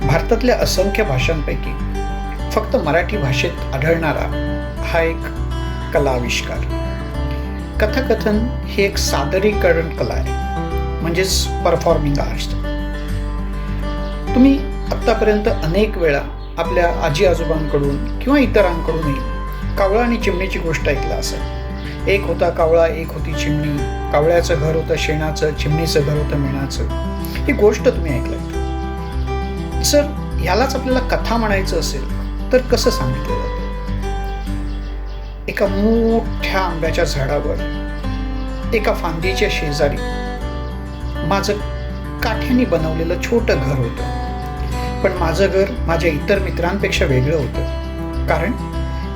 भारतातल्या असंख्य भाषांपैकी फक्त मराठी भाषेत आढळणारा हा एक कलाविष्कार. कथाकथन ही एक सादरीकरण कला आहे, म्हणजेच परफॉर्मिंग आर्ट्स. तुम्ही आत्तापर्यंत अनेक वेळा आपल्या आजी आजोबांकडून किंवा इतरांकडूनही कावळा आणि चिमणीची गोष्ट ऐकला असेल. एक होता कावळा, एक होती चिमणी. कावळ्याचं घर होतं शेणाचं, चिमणीचं घर होतं मेणाचं. ही गोष्ट तुम्ही ऐकलात. जर यालाच आपल्याला कथा म्हणायचं असेल तर कसं सांगितलं जातं? एका मोठ्या आंब्याच्या झाडावर एका फांदीच्या शेजारी माझं काठ्याने बनवलेलं छोटं घर होतं. पण माझं घर माझ्या इतर मित्रांपेक्षा वेगळं होतं, कारण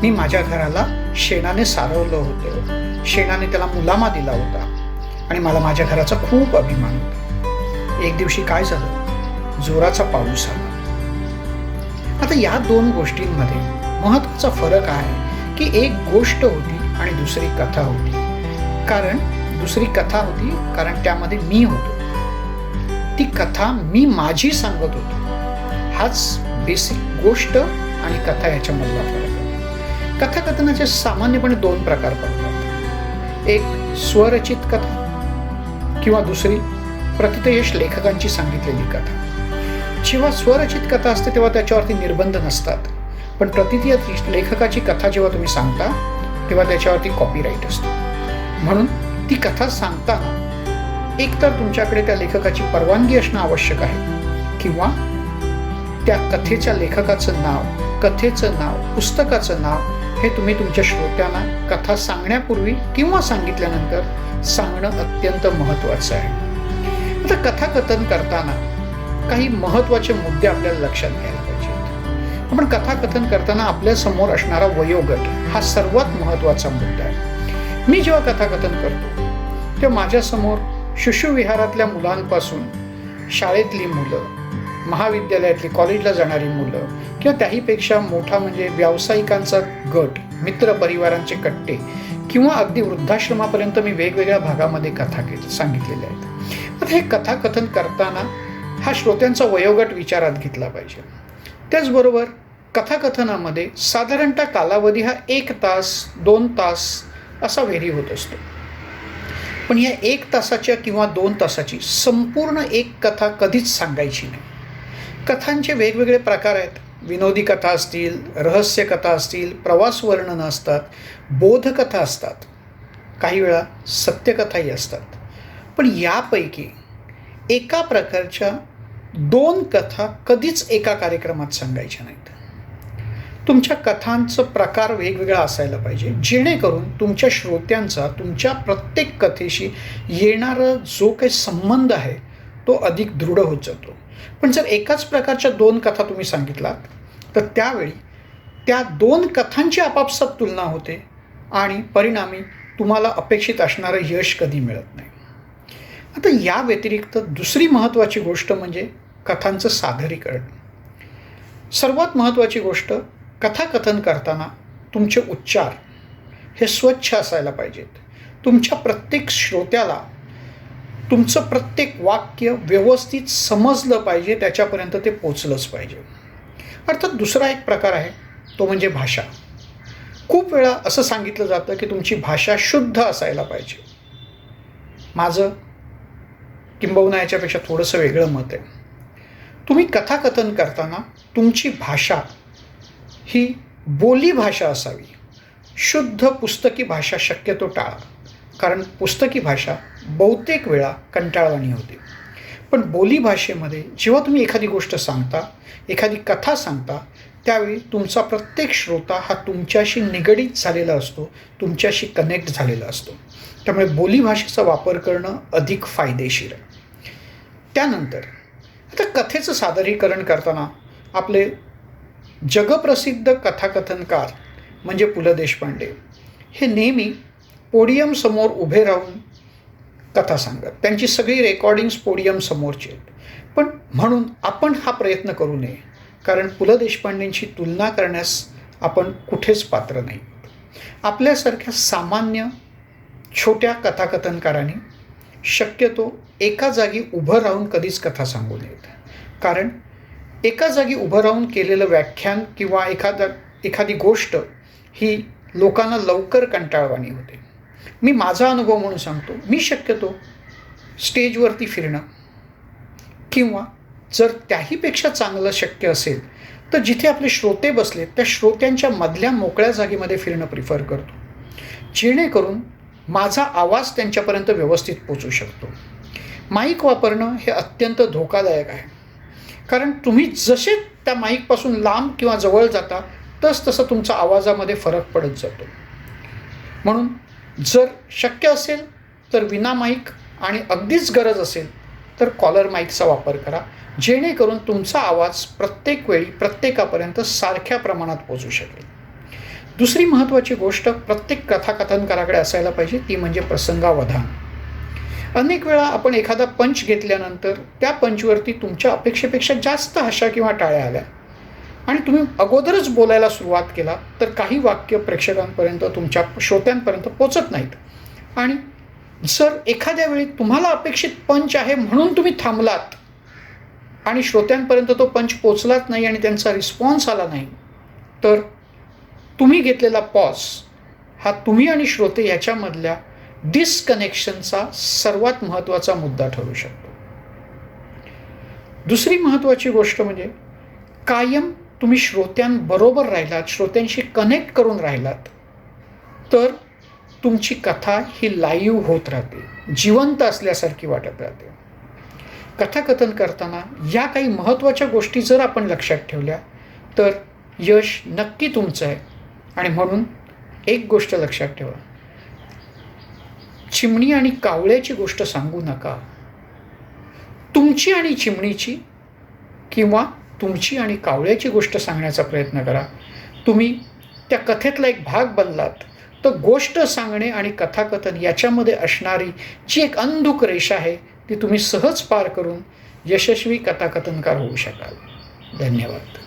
मी माझ्या घराला शेणाने सारवलं होतं. शेणाने त्याला मुलामा दिला होता आणि मला माझ्या घराचा खूप अभिमान होता. एक दिवशी काय झालं, जोराचा पाऊस आला. आता या दोन गोष्टींमध्ये महत्त्वाचा फरक आहे की एक गोष्ट होती आणि दुसरी कथा होती. कारण दुसरी कथा होती कारण त्यामध्ये मी होतो. ती कथा मी माझी सांगत होतो. हाच बेसिक गोष्ट आणि कथा याच्यामधला फरक आहे. कथाकथनाचे सामान्यपणे दोन प्रकार पडतात. एक स्वरचित कथा किंवा दुसरी प्रतितयश लेखकांची सांगितलेली कथा. जेव्हा स्वरचित कथा असते तेव्हा त्याच्यावरती निर्बंध नसतात, पण प्रतितीय लेखकाची कथा जेव्हा तुम्ही सांगता तेव्हा त्याच्यावरती कॉपीराईट असतो. म्हणून ती कथा सांगताना एकतर तुमच्याकडे त्या लेखकाची परवानगी असणं आवश्यक आहे किंवा त्या कथेच्या लेखकाचं नाव, कथेचं नाव, पुस्तकाचं नाव हे तुम्ही तुमच्या श्रोत्यांना कथा सांगण्यापूर्वी किंवा सांगितल्यानंतर सांगणं अत्यंत महत्त्वाचं आहे. आता कथाकथन करताना काही महत्त्वाचे मुद्दे आपल्याला लक्षात घ्यायला पाहिजेत. आपण कथाकथन करताना आपल्या समोर असणारा वयोगट हा सर्वात महत्त्वाचा मुद्दा आहे. मी जेव्हा कथाकथन करतो तेव्हा माझ्यासमोर शिशुविहारातल्या मुलांपासून शाळेतली मुलं, महाविद्यालयातली, कॉलेजला जाणारी मुलं किंवा त्याहीपेक्षा मोठा म्हणजे व्यावसायिकांचा गट, मित्र परिवारांचे कट्टे किंवा अगदी वृद्धाश्रमापर्यंत मी वेगवेगळ्या भागामध्ये कथा सांगितलेल्या आहेत. आता हे कथाकथन करताना हा श्रोत्यांचा वयोगट विचारात घेतला पाहिजे. त्याचबरोबर कथाकथनामध्ये साधारणतः कालावधी हा 1 तास 2 तास असा व्हेरी होत असतो. पण या 1 तासाच्या किंवा 2 तासाची संपूर्ण एक कथा कधीच सांगायची नाही. कथांचे वेगवेगळे प्रकार आहेत. विनोदी कथा असतील, रहस्य कथा असतील, प्रवास वर्णनं असतात, बोधकथा असतात, काही वेळा सत्यकथाही असतात. पण यापैकी एका प्रकारच्या 2 कथा कधीच एका कार्यक्रमात सांगायच्या नाहीत. तुमच्या कथांचं प्रकार वेगवेगळा असायला पाहिजे, जेणेकरून तुमच्या श्रोत्यांचा तुमच्या प्रत्येक कथेशी येणारा जो काही संबंध आहे तो अधिक दृढ होत जातो. पण जर एकाच प्रकारच्या 2 कथा तुम्ही सांगितलात तर त्यावेळी त्या 2 कथांची आपापसात तुलना होते आणि परिणामी तुम्हाला अपेक्षित असणारं यश कधी मिळत नाही. आता या व्यतिरिक्त दुसरी महत्त्वाची गोष्ट म्हणजे कथांचं सादरीकरण. सर्वात महत्त्वाची गोष्ट, कथाकथन करताना तुमचे उच्चार हे स्वच्छ असायला पाहिजेत. तुमच्या प्रत्येक श्रोत्याला तुमचं प्रत्येक वाक्य व्यवस्थित समजलं पाहिजे, त्याच्यापर्यंत ते पोचलंच पाहिजे. अर्थात दुसरा एक प्रकार आहे तो म्हणजे भाषा. खूप वेळा असं सांगितलं जातं की तुमची भाषा शुद्ध असायला पाहिजे. माझं किंबहुना याच्यापेक्षा थोडंसं वेगळं मत आहे. तुम्ही कथाकथन करताना तुमची भाषा ही बोली भाषा असावी. शुद्ध पुस्तकी भाषा शक्यतो टाळा, कारण पुस्तकी भाषा बहुतेक वेळा कंटाळवाणी होते. पण बोली भाषेमध्ये जेव्हा तुम्ही एखादी गोष्ट सांगता, एखादी कथा सांगता, त्यावेळी तुमचा प्रत्येक श्रोता हा तुमच्याशी निगडीत झालेला असतो, तुमच्याशी कनेक्ट झालेला असतो. त्यामुळे बोलीभाषेचा वापर करणं अधिक फायदेशीर आहे. त्यानंतर आता कथेचं सादरीकरण करताना आपले जगप्रसिद्ध कथाकथनकार म्हणजे पु ल देशपांडे हे नेहमी पोडियमसमोर उभे राहून कथा सांगत. त्यांची सगळी रेकॉर्डिंग्स पोडियम समोरची आहेत. पण म्हणून आपण हा प्रयत्न करू नये, कारण पु ल देशपांडेंची तुलना करण्यास आपण कुठेच पात्र नाही. आपल्यासारख्या सामान्य छोट्या कथाकथनकारांनी शक्यतो एका जागी उभं राहून कधीच कथा सांगू नयेत, कारण एका जागी उभं राहून केलेलं व्याख्यान किंवा एखादी गोष्ट ही लोकांना लवकर कंटाळवाणी होते. मी माझा अनुभव म्हणून सांगतो, मी शक्यतो स्टेजवरती फिरणं किंवा जर त्याहीपेक्षा चांगलं शक्य असेल तर जिथे आपले श्रोते बसले त्या श्रोत्यांच्या मधल्या मोकळ्या जागेमध्ये फिरणं प्रिफर करतो, जेणेकरून माझा आवाज त्यांच्यापर्यंत व्यवस्थित पोचू शकतो. माईक वापरणं हे अत्यंत धोकादायक आहे, कारण तुम्ही जसे त्या माईकपासून लांब किंवा जवळ जाता तसं तुमचा आवाजामध्ये फरक पडत जातो. म्हणून जर शक्य असेल तर विना माईक आणि अगदीच गरज असेल तर कॉलर माईकचा वापर करा, जेणेकरून तुमचा आवाज प्रत्येक वेळी प्रत्येकापर्यंत सारख्या प्रमाणात पोचू शकेल. दुसरी महत्त्वाची गोष्ट प्रत्येक कथाकथनकाराकडे असायला पाहिजे, ती म्हणजे प्रसंगावधान. अनेक वेळा आपण एखादा पंच घेतल्यानंतर त्या पंचवरती तुमच्या अपेक्षेपेक्षा जास्त हशा किंवा टाळ्या आल्या आणि तुम्ही अगोदरच बोलायला सुरुवात केला तर काही वाक्य प्रेक्षकांपर्यंत, तुमच्या श्रोत्यांपर्यंत पोचत नाहीत. आणि जर एखाद्या वेळी तुम्हाला अपेक्षित पंच आहे म्हणून तुम्ही थांबलात आणि श्रोत्यांपर्यंत तो पंच पोचलाच नाही आणि त्यांचा रिस्पॉन्स आला नाही, तर तुम्ही घेतलेला पॉज हा तुम्ही आणि श्रोते याच्यामधल्या डिस्कनेक्शनचा सर्वात महत्त्वाचा मुद्दा ठरू शकतो. दुसरी महत्त्वाची गोष्ट म्हणजे कायम तुम्ही श्रोत्यांबरोबर राहिलात, श्रोत्यांशी कनेक्ट करून राहिलात तर तुमची कथा ही लाईव्ह होत राहते, जिवंत असल्यासारखी वाटत राहते. कथाकथन करताना या काही महत्त्वाच्या गोष्टी जर आपण लक्षात ठेवल्या तर यश नक्की तुमचं आहे. आणि म्हणून एक गोष्ट लक्षात ठेवा, चिमणी आणि कावळ्याची गोष्ट सांगू नका. तुमची आणि चिमणीची किंवा तुमची आणि कावळ्याची गोष्ट सांगण्याचा प्रयत्न करा. तुम्ही त्या कथेतला एक भाग बनलात तर गोष्ट सांगणे आणि कथाकथन याच्यामध्ये असणारी जी एक अंधुक रेषा आहे ती तुम्ही सहज पार करून यशस्वी कथाकथनकार होऊ शकाल. धन्यवाद.